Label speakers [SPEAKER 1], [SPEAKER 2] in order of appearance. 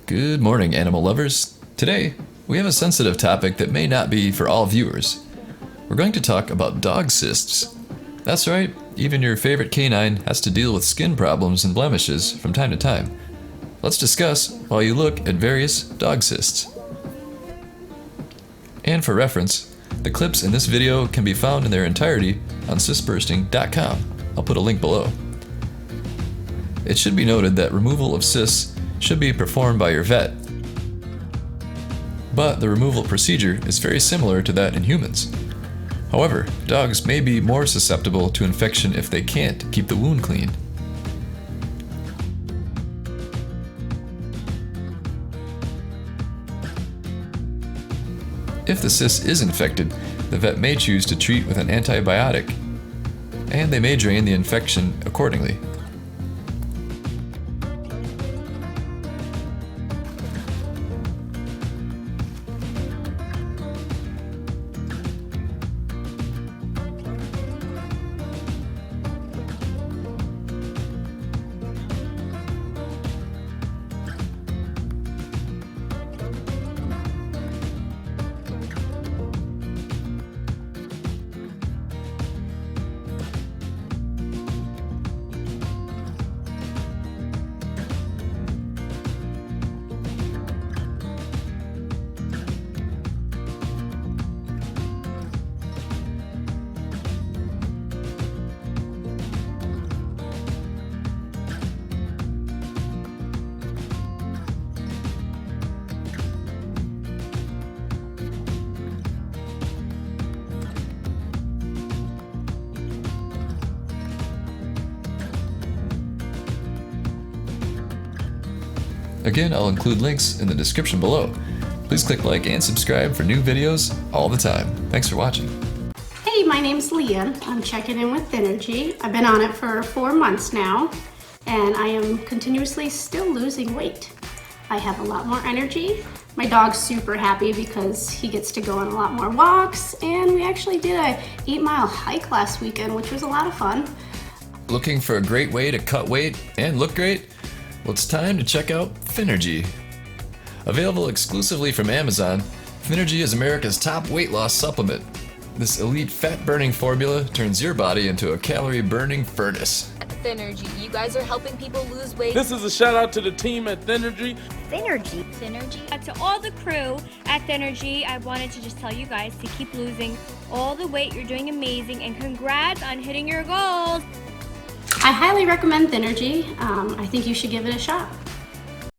[SPEAKER 1] Good morning, animal lovers. Today, we have a sensitive topic that may not be for all viewers. We're going to talk about dog cysts. That's right, even your favorite canine has to deal with skin problems and blemishes from time to time. Let's discuss while you look at various dog cysts. And for reference, the clips in this video can be found in their entirety on cystbursting.com. I'll put a link below. It should be noted that removal of cysts should be performed by your vet, but the removal procedure is very similar to that in humans. However, dogs may be more susceptible to infection if they can't keep the wound clean. If the cyst is infected, the vet may choose to treat with an antibiotic, and they may drain the infection accordingly. Again, I'll include links in the description below. Please click like and subscribe for new videos all the time. Thanks for watching.
[SPEAKER 2] Hey, my name's Leah. I'm checking in with Thynergy. I've been on it for 4 months now, and I am continuously still losing weight. I have a lot more energy. My dog's super happy because he gets to go on a lot more walks, and we actually did a 8-mile hike last weekend, which was a lot of fun.
[SPEAKER 1] Looking for a great way to cut weight and look great? Well, it's time to check out Thynergy. Available exclusively from Amazon, Thynergy is America's top weight loss supplement. This elite fat-burning formula turns your body into a calorie-burning furnace.
[SPEAKER 3] Thynergy, you guys are helping people lose weight.
[SPEAKER 4] This is a shout out to the team at Thynergy.
[SPEAKER 3] Thynergy.
[SPEAKER 5] To all the crew at Thynergy, I wanted to just tell you guys to keep losing all the weight. You're doing amazing, and congrats on hitting your goals.
[SPEAKER 2] I highly recommend Thynergy. I think you should give it a shot.